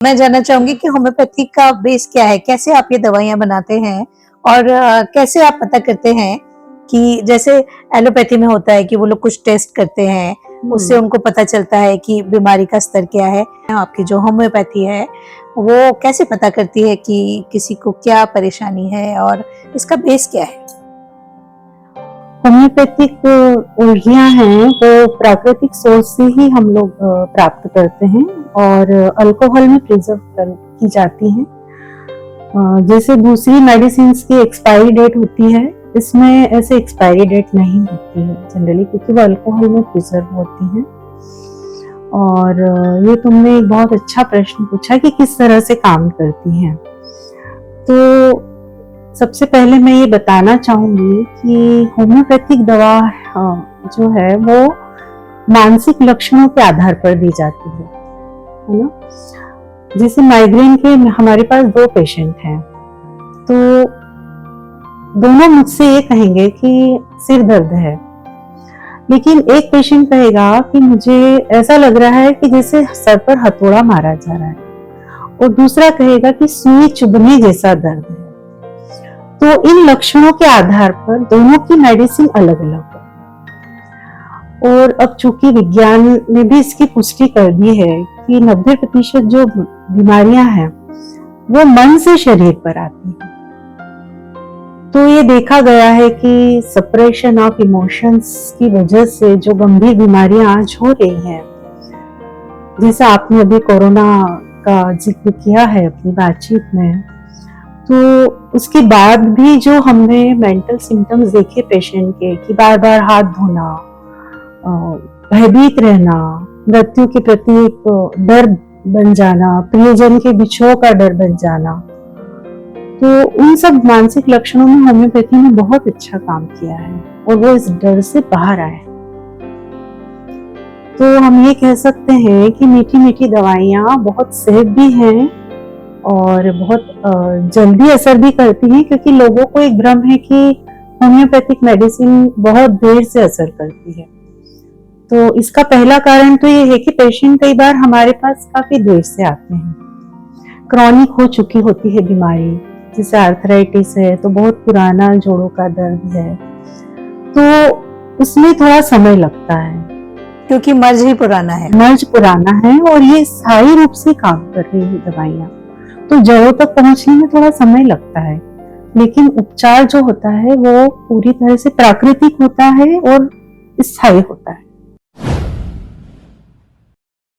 मैं जानना चाहूंगी कि होम्योपैथी का बेस क्या है? कैसे आप ये दवाइयाँ बनाते हैं? और कैसे आप पता करते हैं कि जैसे एलोपैथी में होता है कि वो लोग कुछ टेस्ट करते हैं, उससे उनको पता चलता है कि बीमारी का स्तर क्या है। आपकी जो होम्योपैथी है, वो कैसे पता करती है कि किसी को क्या परेशानी है और इसका बेस क्या है? होम्योपैथिक उल्टियाँ हैं वो प्राकृतिक सोर्स से ही हम लोग प्राप्त करते हैं और अल्कोहल में प्रिजर्व की जाती हैं। जैसे दूसरी मेडिसिन की एक्सपायरी डेट होती है, इसमें ऐसे एक्सपायरी डेट नहीं होती है जनरली, क्योंकि वो अल्कोहल में प्रिजर्व होती हैं। और ये तुमने एक बहुत अच्छा प्रश्न पूछा कि किस तरह से काम करती हैं। तो सबसे पहले मैं ये बताना चाहूंगी कि होम्योपैथिक दवा जो है वो मानसिक लक्षणों के आधार पर दी जाती है ना। जैसे माइग्रेन के हमारे पास 2 पेशेंट हैं, तो दोनों मुझसे ये कहेंगे कि सिर दर्द है, लेकिन एक पेशेंट कहेगा कि मुझे ऐसा लग रहा है कि जैसे सर पर हथौड़ा मारा जा रहा है, और दूसरा कहेगा कि सुई चुभने जैसा दर्द है। तो इन लक्षणों के आधार पर दोनों की मेडिसिन अलग अलग है। और अब चूंकि विज्ञान ने भी इसकी पुष्टि कर दी है कि 90% जो बीमारियां हैं वो मन से शरीर पर आती हैं। तो ये देखा गया है कि सप्रेशन ऑफ इमोशंस की वजह से जो गंभीर बीमारियां आज हो रही हैं, जैसे आपने अभी कोरोना का जिक्र किया है अपनी बातचीत में, तो उसके बाद भी जो हमने मेंटल सिम्टम्स देखे पेशेंट के कि बार बार हाथ धोना, भयभीत रहना, मृत्यु के प्रति एक डर बन जाना, प्रियजन के बिछोह का डर बन जाना, तो उन सब मानसिक लक्षणों में होम्योपैथी ने बहुत अच्छा काम किया है और वो इस डर से बाहर आए। तो हम ये कह सकते हैं कि मीठी मीठी दवाइयाँ बहुत सेफ भी हैं और बहुत जल्दी असर भी करती हैं, क्योंकि लोगों को एक भ्रम है कि होम्योपैथिक मेडिसिन बहुत देर से असर करती है। तो इसका पहला कारण तो ये है कि पेशेंट कई बार हमारे पास काफी देर से आते हैं, क्रॉनिक हो चुकी होती है बीमारी, जैसे आर्थराइटिस है तो बहुत पुराना जोड़ों का दर्द है, तो उसमें थोड़ा समय लगता है क्योंकि मर्ज ही पुराना है। मर्ज पुराना है और ये स्थायी रूप से काम कर रही है दवाइयाँ, तो जड़ों तक पहुंचने में थोड़ा समय लगता है। लेकिन उपचार जो होता है वो पूरी तरह से प्राकृतिक होता है और स्थायी होता है।